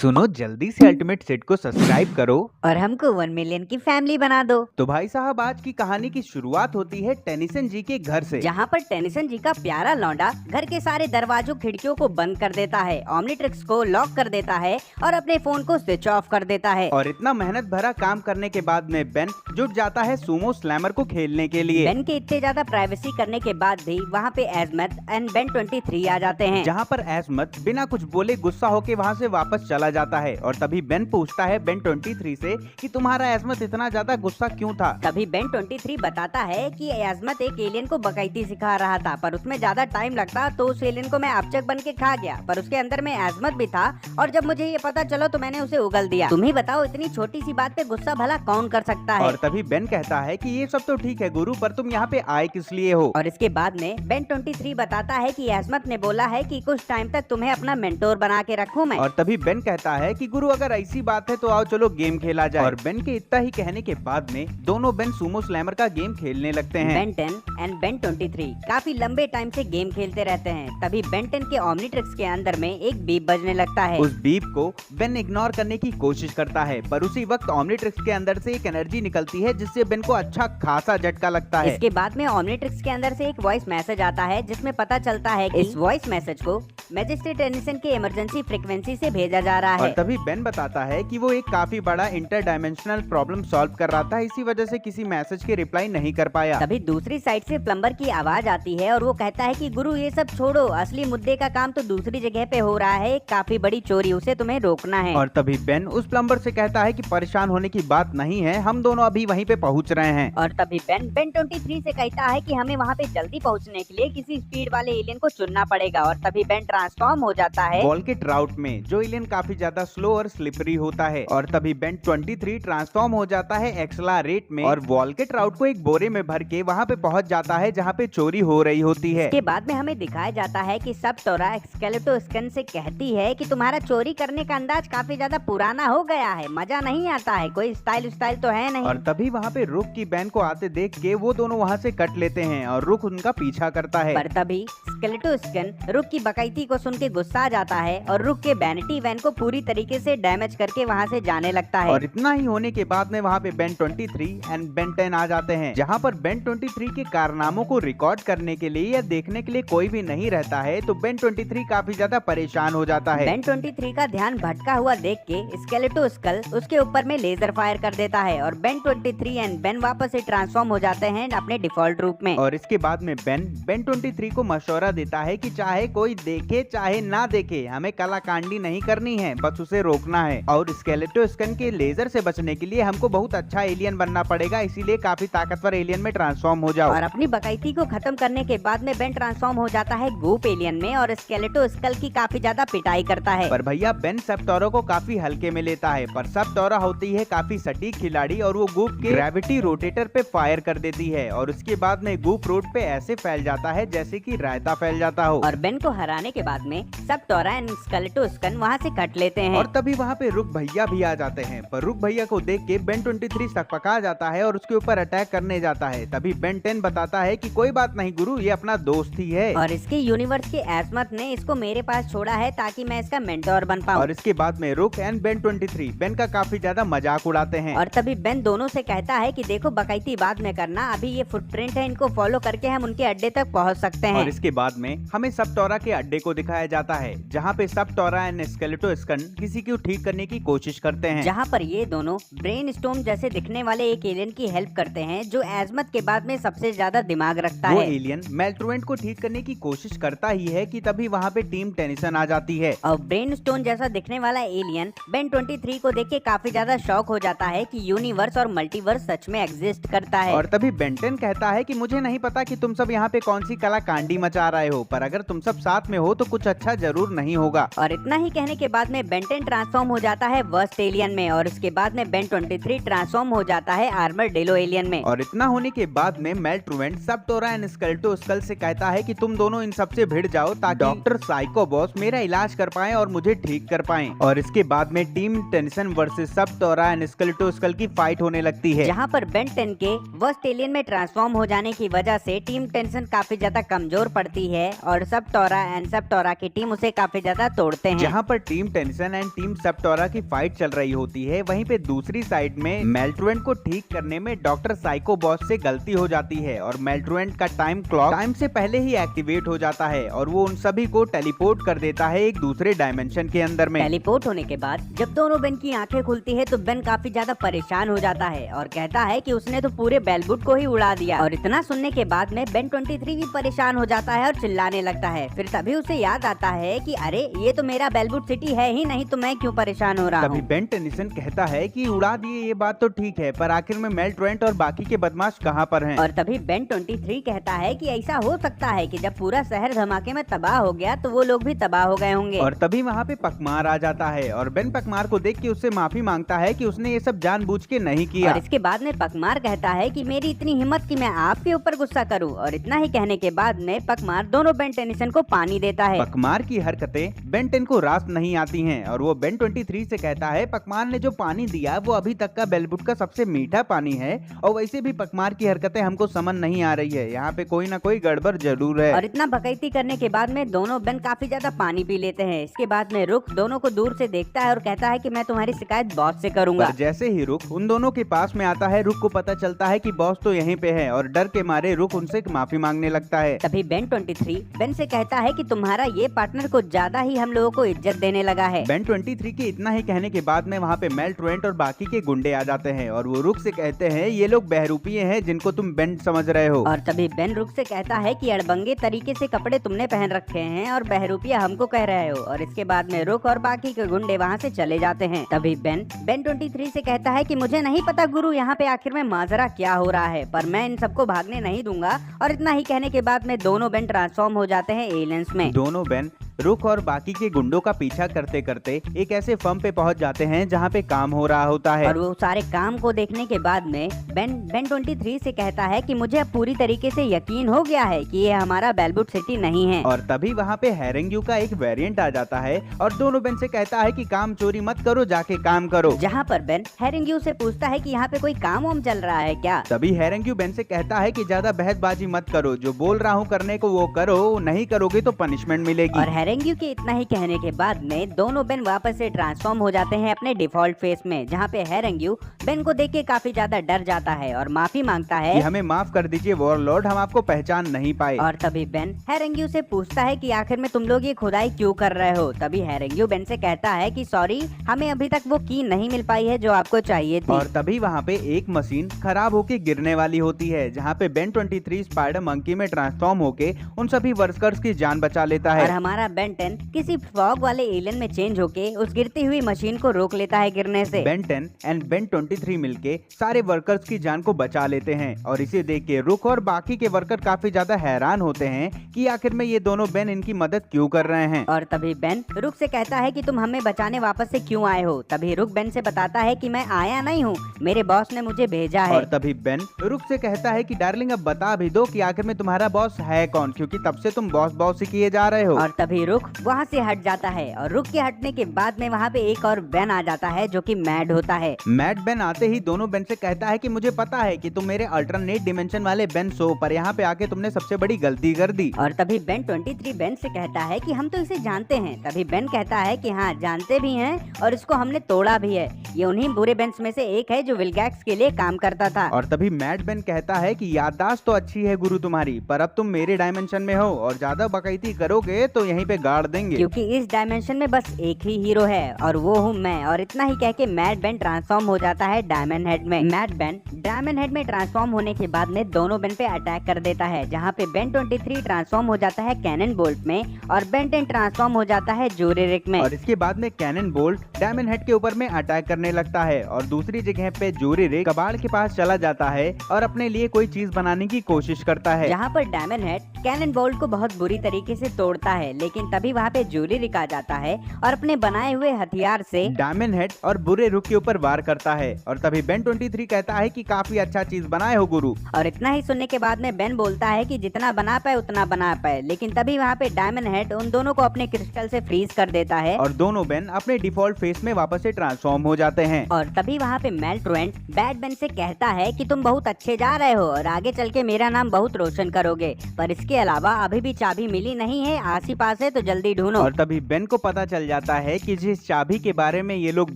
सुनो जल्दी से अल्टीमेट सेट को सब्सक्राइब करो। और हमको 1 मिलियन की फैमिली बना दो। तो भाई साहब आज की कहानी की शुरुआत होती है टेनिसन जी के घर से। जहाँ पर टेनिसन जी का प्यारा लौंडा घर के सारे दरवाजों खिड़कियों को बंद कर देता है, ओमनिट्रिक्स को लॉक कर देता है और अपने फोन को स्विच ऑफ कर देता है। और इतना मेहनत भरा काम करने के बाद में बेन जुट जाता है सुमो स्लैमर को खेलने के लिए। बेन के इतने ज्यादा प्राइवेसी करने के बाद भी वहाँ पे एजमत एंड बेन 23 आ जाते हैं। जहाँ पर एजमत बिना कुछ बोले गुस्सा होके वहाँ से वापस चला जाता है और तभी बेन पूछता है बेन 23 से कि तुम्हारा एजमत इतना ज्यादा गुस्सा क्यों था। तभी बेन 23 बताता है कि एजमत एक एलियन को बकैती सिखा रहा था, पर उसमें ज्यादा टाइम लगता तो उस एलियन को मैं अपचक बन के खा गया, पर उसके अंदर में एजमत भी था और जब मुझे ये पता चला तो मैंने उसे उगल दिया। तुम ही बताओ इतनी छोटी सी बात पे गुस्सा भला कौन कर सकता है। और तभी बेन कहता है कि ये सब तो ठीक है गुरु, पर तुम यहाँ पे आए किस लिए हो। और इसके बाद में बेन 23 बताता है कि एजमत ने बोला है कि कुछ टाइम तक तुम्हें अपना मेंटोर बना के रखूं मैं। और तभी बेन कहता है कि गुरु अगर ऐसी बात है तो आओ चलो गेम खेला जाए। और बेन के इतना ही कहने के बाद में दोनों बेन सुमो स्लैमर का गेम खेलने लगते हैं। बेन 10 एंड बेन 23 काफी लंबे टाइम से गेम खेलते रहते हैं। तभी बेन 10 के ओमनिट्रिक्स के अंदर में एक बीप बजने लगता है। उस बीप को बेन इग्नोर करने की कोशिश करता है, पर उसी वक्त ओमनिट्रिक्स के अंदर से एक एनर्जी निकलती है जिससे बेन को अच्छा खासा झटका लगता है। इसके बाद में ओमनिट्रिक्स के अंदर से एक वॉइस मैसेज आता है जिसमें पता चलता है कि इस वॉइस मैसेज को मैजिस्ट्रेट टेनिसन के इमरजेंसी फ्रीक्वेंसी से भेजा जा रहा है। और तभी बेन बताता है कि वो एक काफी बड़ा इंटर डायमेंशनल प्रॉब्लम सॉल्व कर रहा था, इसी वजह से किसी मैसेज के रिप्लाई नहीं कर पाया। तभी दूसरी साइड से प्लम्बर की आवाज आती है और वो कहता है कि गुरु ये सब छोड़ो, असली मुद्दे का काम तो दूसरी जगह पे हो रहा है, काफी बड़ी चोरी, उसे तुम्हें रोकना है। और तभी बेन उस प्लम्बर से कहता है कि परेशान होने की बात नहीं है, हम दोनों अभी वहीं पे पहुंच रहे हैं। और तभी बेन 23 से कहता है कि हमें वहाँ पे जल्दी पहुँचने के लिए किसी स्पीड वाले एलियन को चुनना पड़ेगा। और तभी बेन ट्रांसफॉर्म हो जाता है वॉल्केट राउट में, जो एलियन काफी ज्यादा स्लो और स्लिपरी होता है। और तभी बेन 23 ट्रांसफॉर्म हो जाता है एक्सेलरेट में और वॉल्केट राउट को एक बोरे में भर के वहाँ पे पहुँच जाता है जहाँ पे चोरी हो रही होती है। इसके बाद में हमें दिखाया जाता है कि सब टोरा स्केलेटोस्कन से कहती है कि तुम्हारा चोरी करने का अंदाज काफी ज्यादा पुराना हो गया है, मजा नहीं आता है, कोई स्टाइल तो है नहीं। और तभी वहाँ पे रुक की बेन को आते देख के वो दोनों वहाँ से कट लेते हैं और रुक उनका पीछा करता है। पर तभी स्केलेटोस्कन रुक की बकैती को सुन के गुस्सा आ जाता है और रुक के वैनिटी वैन को पूरी तरीके से डैमेज करके वहाँ से जाने लगता है। और इतना ही होने के बाद में वहाँ पे बेन 23 एंड बेन 10 आ जाते हैं, जहाँ पर बेन 23 के कारनामों को रिकॉर्ड करने के लिए या देखने के लिए कोई भी नहीं रहता है, तो बेन 23 काफी ज्यादा परेशान हो जाता है। बेन 23 का ध्यान भटका हुआ देख के स्केलेटोस्कल उसके ऊपर में लेजर फायर कर देता है और बेन 23 एंड बेन वापस से ट्रांसफॉर्म हो जाते हैं अपने डिफॉल्ट रूप में। और इसके बाद में बेन 23 को मशवरा देता है कि चाहे कोई देखे चाहे ना देखे, हमें कलाकांडी नहीं करनी है, बस उसे रोकना है। और स्केलेटोस्कन के लेजर से बचने के लिए हमको बहुत अच्छा एलियन बनना पड़ेगा, इसीलिए काफी ताकतवर एलियन में ट्रांसफॉर्म हो जाओ। और अपनी बकैती को खत्म करने के बाद में बेन ट्रांसफॉर्म हो जाता है गूप एलियन में और स्केलेटोस्कल की काफी ज्यादा पिटाई करता है। पर भैया बेन सेप्टोरा को काफी हल्के में लेता है, पर सेप्टोरा होती है काफी सटीक खिलाड़ी और वो गूप के ग्रेविटी रोटेटर पे फायर कर देती है और उसके बाद में गूप रोड पे ऐसे फैल जाता है जैसे कि रायता फैल जाता हो। और बेन को हराने के बाद में सेप्टोरा एंड स्केलेटोस्कन वहाँ से कट लेते हैं। और तभी वहाँ पे रुक भैया भी आ जाते हैं, पर रुक भैया को देख के बेन 23 सकपका जाता है और उसके ऊपर अटैक करने जाता है। तभी बेन 10 बताता है कि कोई बात नहीं गुरु, ये अपना दोस्त ही है और इसके यूनिवर्स के एजमत ने इसको मेरे पास छोड़ा है ताकि मैं इसका मेंटोर बन पाऊं। और इसके बाद में रुक एंड बेन 23 बेन का काफी ज्यादा मजाक उड़ाते हैं। और तभी बेन दोनों से कहता है कि देखो बकैती बाद में करना, अभी ये फुटप्रिंट है, इनको फॉलो करके हम उनके अड्डे तक पहुंच सकते हैं। और इसके बाद में हमें सेप्टोरा के अड्डे को दिखाया जाता है, जहाँ पे सेप्टोरा एंड स्केलेटोस्कन किसी को ठीक करने की कोशिश करते हैं। जहाँ पर ये दोनों ब्रेन स्टॉर्म जैसे दिखने वाले एक एलियन की हेल्प करते हैं जो एजमत के बाद में सबसे ज्यादा दिमाग रखता वो है। एलियन मेल्ट्रुएंट को ठीक करने की कोशिश करता ही है कि तभी वहाँ पे टीम टेनिसन आ जाती है। और ब्रेन स्टोन जैसा दिखने वाला एलियन बेन 23 को देख के काफी ज्यादा शॉक हो जाता है कि यूनिवर्स और मल्टीवर्स सच में एग्जिस्ट करता है। और तभी बेन 10 कहता है कि मुझे नहीं पता कि तुम सब यहाँ पे कौन सी कला कांडी मचा रहे हो, पर अगर तुम सब साथ में हो तो कुछ अच्छा जरूर नहीं होगा। और इतना ही कहने के बाद में बेन 10 ट्रांसफॉर्म हो जाता है वर्स्ट एलियन में और उसके बाद में बेन 23 ट्रांसफॉर्म हो जाता है आर्मर डेलो एलियन में। और इतना होने के बाद में मेल्ट्रुएंट सेप्टोरा एंड स्केलेटोस्कल से कहता है कि तुम दोनों इन सब से भिड़ जाओ ताकि डॉक्टर साइको बॉस मेरा इलाज कर पाए और मुझे ठीक कर पाए। और इसके बाद में टीम टेनिसन वर्सेस सेप्टोरा एंड स्केलेटोस्कल की फाइट होने लगती है, जहाँ पर बेन 10 के वर्स्ट एलियन में ट्रांसफॉर्म हो जाने की वजह से टीम टेनिसन काफी ज्यादा कमजोर पड़ती है और सेप्टोरा एंड सेप्टोरा की टीम उसे काफी ज्यादा तोड़ते हैं। जहाँ पर टीम टेंशन एंड टीम सेप्टोरा की फाइट चल रही होती है, वहीं पे दूसरी साइड में मेल्ट्रुएंट को ठीक करने में डॉक्टर साइको बॉस से गलती हो जाती है और मेल्ट्रुएंट का टाइम क्लॉक टाइम से पहले ही एक्टिवेट हो जाता है और वो उन सभी को टेलीपोर्ट कर देता है एक दूसरे डायमेंशन के अंदर में। टेलीपोर्ट होने के बाद जब दोनों बेन की आंखें खुलती है तो बेन काफी ज्यादा परेशान हो जाता है और कहता है कि उसने तो पूरे बेलबुट को ही उड़ा दिया। और इतना सुनने के बाद में बेन 23 भी परेशान हो जाता है और चिल्लाने लगता है। फिर तभी उसे याद आता है कि अरे ये तो मेरा बेलबुट सिटी है ही नहीं, तो मैं क्यों परेशान हो रहा हूँ। तभी बेन टेनिसन कहता है कि उड़ा दिए ये बात तो ठीक है, पर आखिर में मेल्ट्रुएंट और बाकी के बदमाश कहाँ पर हैं? और तभी बेन 23 कहता है कि ऐसा हो सकता है कि जब पूरा शहर धमाके में तबाह हो गया तो वो लोग भी तबाह हो गए होंगे। और तभी वहाँ पे पकमार आ जाता है और बेन पकमार को देख के उससे माफी मांगता है कि उसने ये सब जानबूझ के नहीं किया। और इसके बाद में पकमार कहता है कि मेरी इतनी हिम्मत कि मैं आपके ऊपर गुस्सा करूं। और इतना ही कहने के बाद में पकमार दोनों बेन टेनिसन को पानी देता है। पकमार की हरकतें बेन 10 को रास नहीं आती हैं और वो बेन 23 से कहता है पकमार ने जो पानी दिया वो अभी तक का बेलबुट का सबसे मीठा पानी है और वैसे भी पकमार की हरकतें हमको समझ नहीं आ रही है, यहाँ पे कोई ना कोई गड़बड़ जरूर है। और इतना बकैती करने के बाद में दोनों बेन काफी ज्यादा पानी पी लेते हैं। इसके बाद में रुक दोनों को दूर से देखता है और कहता है कि मैं तुम्हारी शिकायत बॉस से करूंगा। पर जैसे ही रुक उन दोनों के पास में आता है, रुक को पता चलता है कि बॉस तो यहीं पे है और डर के मारे रुक उनसे माफी मांगने लगता है। तभी बेन 23 बेन से कहता है कि तुम्हारा ये पार्टनर कुछ ज्यादा ही हम लोगों को इज्जत देने लगा है। बेन 23 के इतना ही कहने के बाद में वहाँ पे मेल्ट्रुएंट और बाकी के गुंडे आ जाते हैं और वो रुक से कहते हैं ये लोग बहरूपिये हैं जिनको तुम बेन समझ रहे हो। और तभी बेन रुक से कहता है कि अड़बंगे तरीके से कपड़े तुमने पहन रखे हैं और बहरूपिया हमको कह रहे हो। और इसके बाद में रुक और बाकी के गुंडे वहाँ से चले जाते हैं। तभी बेन 23 से कहता है कि मुझे नहीं पता गुरु यहाँ पे आखिर में माजरा क्या हो रहा है, पर मैं इन सबको भागने नहीं दूंगा। और इतना ही कहने के बाद में दोनों बेन ट्रांसफॉर्म हो जाते हैं एलियंस में। दोनों बेन रुक और बाकी के गुंडों का पीछा करते करते एक ऐसे फर्म पे पहुंच जाते हैं जहाँ पे काम हो रहा होता है। और वो सारे काम को देखने के बाद में बेन 23 से कहता है कि मुझे अब पूरी तरीके से यकीन हो गया है कि ये हमारा बेलबुट सिटी नहीं है। और तभी वहाँ पे हेरेंग्यू का एक वेरिएंट आ जाता है और दोनों बेन से कहता है कि काम चोरी मत करो, जाके काम करो। जहाँ पर बेन हेरेंग्यू से पूछता है कि यहाँ पे कोई काम वाम चल रहा है क्या। तभी हेरेंग्यू बेन से कहता है कि ज्यादा बहसबाजी मत करो, जो बोल रहा हूँ करने को वो करो, नहीं करोगे तो पनिशमेंट मिलेगी। और हेरेंग्यू के इतना ही कहने के बाद में दोनों बेन वापस से ट्रांसफॉर्म हो जाते हैं अपने डिफॉल्ट फेस में, जहाँ पे हेरेंग्यू बेन को देख के काफी ज्यादा डर जाता है और माफी मांगता है कि हमें माफ कर दीजिए वॉरलॉर्ड, हम आपको पहचान नहीं पाए। और तभी बेन हेरेंग्यू से पूछता है कि आखिर में तुम लोग ये खुदाई क्यों कर रहे हो। तभी हेरेंग्यू बेन से कहता है कि सॉरी, हमें अभी तक वो की नहीं मिल पाई है जो आपको चाहिए थी। और तभी वहाँ पे एक मशीन खराब होके गिरने वाली होती है, जहाँ पे बेन 23 स्पाइडर मंकी में ट्रांसफॉर्म होके उन सभी वर्कर्स की जान बचा लेता है। और हमारा बेन 10 किसी फॉग वाले एलियन में चेंज होके उस गिरती हुई मशीन को रोक लेता है गिरने से। बेन 10 एंड बेन 23 मिलके सारे वर्कर्स की जान को बचा लेते हैं और इसे देख के रुक और बाकी के वर्कर काफी ज्यादा हैरान होते हैं कि आखिर में ये दोनों बेन इनकी मदद क्यों कर रहे हैं। और तभी बेन रुक से कहता है कि तुम हमें बचाने वापस से क्यों आए हो। तभी रुक बेन से बताता है कि मैं आया नहीं हूँ, मेरे बॉस ने मुझे भेजा है। और तभी बेन रुक से कहता है कि डार्लिंग अब बता भी दो कि आखिर में तुम्हारा बॉस है कौन, क्योंकि तब से तुम बॉस बॉस ही किए जा रहे हो। और तभी रुक वहाँ से हट जाता है और रुक के हटने के बाद में वहाँ पे एक और बेन आ जाता है जो कि मैड होता है। मैड बेन आते ही दोनों बेन से कहता है कि मुझे पता है कि तुम मेरे अल्टरनेट डिमेंशन वाले बेन सो, पर यहाँ पे आके तुमने सबसे बड़ी गलती कर दी। और तभी बेन 23 बेन से कहता है कि हम तो इसे जानते हैं। तभी बेन कहता है कि हाँ जानते भी हैं और इसको हमने तोड़ा भी है, ये उन्हीं बुरे बेन्स में से एक है जो विलगैक्स के लिए काम करता था। और तभी मैड बेन कहता है कि याददाश्त तो अच्छी है गुरु तुम्हारी, पर अब तुम मेरे डायमेंशन में हो और ज्यादा बकैती करोगे तो यहीं पे गाड़ देंगे, क्योंकि इस डायमेंशन में बस एक ही हीरो है और वो हूँ मैं। और इतना ही कह के मैड बेन ट्रांसफॉर्म हो जाता है डायमंड हेड में। मैड बेन डायमंड हेड में ट्रांसफॉर्म होने के बाद में दोनों बेन पे अटैक कर देता है, जहाँ पे बेन 23 ट्रांसफॉर्म हो जाता है कैनन बोल्ट में और बेन 10 ट्रांसफॉर्म हो जाता है जूरिरिक में। और इसके बाद में कैनन बोल्ट डायमंड हेड के ऊपर में अटैक करने लगता है और दूसरी जगह पे जूरिरिक कबाड़ के पास चला जाता है और अपने लिए कोई चीज बनाने की कोशिश करता है, जहाँ पर डायमंड हेड कैनन बोल्ट को बहुत बुरी तरीके से तोड़ता है। लेकिन तभी वहाँ पे जूरिरिक आ जाता है और अपने बनाए हुए हथियार से डायमंड हेड और बुरे रुक के ऊपर वार करता है। और तभी बेन 23 कहता है कि काफी अच्छा चीज बनाए हो गुरु। और इतना ही सुनने के बाद में बेन बोलता है कि जितना बना पाए उतना बना पाए। लेकिन तभी वहाँ पे डायमंड हेड उन दोनों को अपने क्रिस्टल से फ्रीज कर देता है और दोनों बेन अपने डिफॉल्ट फेस में वापस से ट्रांसफॉर्म हो जाते जाते हैं। और तभी वहाँ पे मेल्ट्रोएंट बैटमैन से कहता है कि तुम बहुत अच्छे जा रहे हो और आगे चल के मेरा नाम बहुत रोशन करोगे, पर इसके अलावा अभी भी चाबी मिली नहीं है, आस ही पास है, तो जल्दी ढूंढो। और तभी बेन को पता चल जाता है कि जिस चाबी के बारे में ये लोग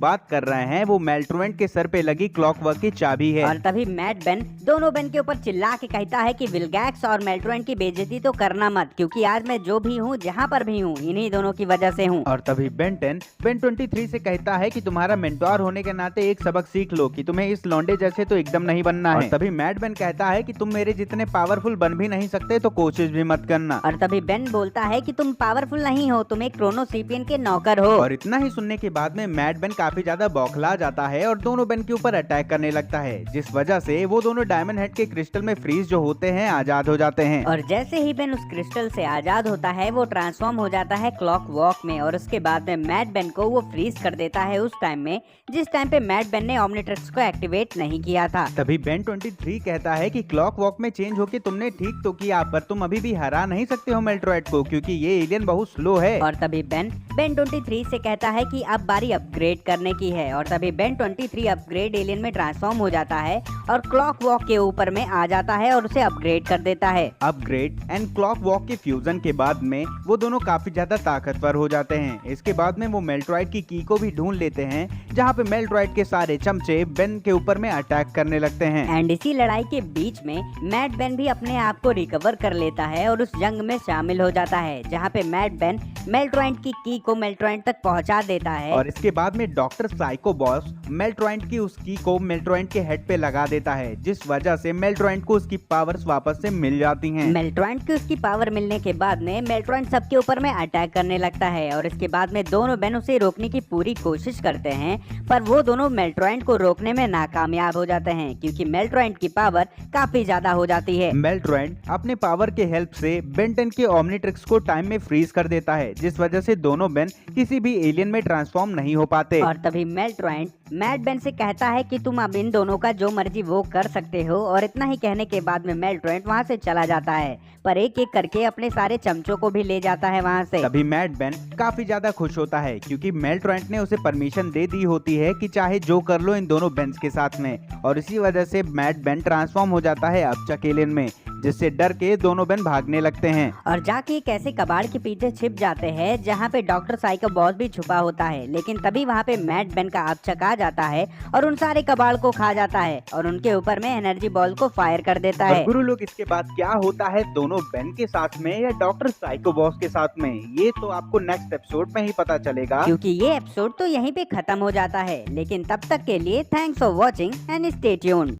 बात कर रहे हैं वो मेल्ट्रोएंट के सर पे लगी क्लॉकवर्क की चाबी है। और तभी मैड बेन दोनों बेन के ऊपर चिल्ला के कहता है कि विलगैक्स और मेल्ट्रोएंट की बेइज्जती तो करना मत, क्योंकि आज मैं जो भी हूँ, जहाँ पर भी हूँ, इन्हीं दोनों की वजह से हूँ। और तभी बेन 10 बेन 23 से कहता है कि तुम्हारा मेंटोर होने के नाते एक सबक सीख लो कि तुम्हें इस लौंडे जैसे तो एकदम नहीं बनना है। और तभी मैड बेन कहता है कि तुम मेरे जितने पावरफुल बन भी नहीं सकते, तो कोशिश भी मत करना। और तभी बेन बोलता है कि तुम पावरफुल नहीं हो, तुम एक क्रोनोसिपियन के नौकर हो। और इतना ही सुनने के बाद में मैड बेन काफी ज्यादा बौखला जाता है और दोनों बेन के ऊपर अटैक करने लगता है, जिस वजह से वो दोनों डायमंड हेड के क्रिस्टल में फ्रीज जो होते हैं आजाद हो जाते हैं। और जैसे ही बेन उस क्रिस्टल से आजाद होता है वो ट्रांसफॉर्म हो जाता है क्लॉक वॉक में, और उसके बाद में मैड बेन को वो फ्रीज कर देता है उस टाइम में जिस टाइम पे मैड बेन ने ओमनिट्रिक्स को एक्टिवेट नहीं किया था। तभी बेन 23 कहता है कि क्लॉक वॉक में चेंज होके तुमने ठीक तो किया, पर तुम अभी भी हरा नहीं सकते हो मेल्ट्रॉइड को, क्योंकि ये एलियन बहुत स्लो है। और तभी बेन 23 से कहता है कि अब बारी अपग्रेड करने की है। और तभी बेन 23 अपग्रेड एलियन में ट्रांसफॉर्म हो जाता है और क्लॉक वॉक के ऊपर में आ जाता है और उसे अपग्रेड कर देता है। अपग्रेड एंड क्लॉक वॉक के फ्यूजन के बाद में वो दोनों काफी ज्यादा ताकतवर हो जाते हैं। इसके बाद में वो मेल्ट्रॉइड की की को भी ढूंढ लेते हैं, जहाँ पे मेल्ट्रॉइड के सारे चमचे बेन के ऊपर में अटैक करने लगते हैं। एंड इसी लड़ाई के बीच में मैड बेन भी अपने आप को रिकवर कर लेता है और उस जंग में शामिल हो जाता है, जहाँ पे मैड बेन मेल्ट्रॉइड की को मेल्ट्रॉइड तक पहुंचा देता है। और इसके बाद में डॉक्टर साइको बॉस मेल्ट्रॉइड की उस की को मेल्ट्रॉइड के हेड पे लगा देता है, जिस वजह से मेल्ट्रॉइड को उसकी पावर्स वापस से मिल जाती हैं। मेल्ट्रॉइड की उसकी पावर मिलने के बाद में मेल्ट्रॉइड सबके ऊपर में अटैक करने लगता है और इसके बाद में दोनों बेन उसे रोकने की पूरी कोशिश करते हैं, पर वो दोनों मेल्ट्रॉइड को रोकने में नाकामयाब हो जाते हैं, क्योंकि मेल्ट्रॉइड की पावर काफी ज्यादा हो जाती है। मेल्ट्रॉइड अपने पावर के हेल्प से बेन 10 के ओमनिट्रिक्स को टाइम में फ्रीज कर देता है, जिस वजह से दोनों बेन किसी भी एलियन में ट्रांसफॉर्म नहीं हो पाते। और तभी मेल्ट्रॉइड मैड बेन से कहता है कि तुम अब इन दोनों का जो मर्जी वो कर सकते हो, और इतना ही कहने के बाद में मेल्ट्रॉइड वहाँ से चला जाता है, पर एक एक करके अपने सारे चमचों को भी ले जाता है वहाँ से। तभी मैड बेन काफी ज्यादा खुश होता है, क्योंकि मेल्ट्रॉइड ने उसे परमिशन दे दी होती है कि चाहे जो कर लो इन दोनों बेन्स के साथ में, और इसी वजह से मैड बेन ट्रांसफॉर्म हो जाता है अपचक एलियन में, जिससे डर के दोनों बेन भागने लगते हैं और जाके एक ऐसे कबाड़ के पीछे छिप जाते हैं जहाँ पे डॉक्टर साइको बॉस भी छुपा होता है। लेकिन तभी वहाँ पे मैड बेन का अपचक आ जाता है और उन सारे कबाड़ को खा जाता है और उनके ऊपर में एनर्जी बॉल को फायर कर देता है। गुरु लोग, इसके बाद क्या होता है दोनों बेन के साथ में या डॉक्टर साइको बॉस के साथ में, ये तो आपको नेक्स्ट एपिसोड में ही पता चलेगा, क्योंकि ये एपिसोड तो यहीं पे खत्म हो जाता है। लेकिन तब तक के लिए thanks for watching and stay tuned.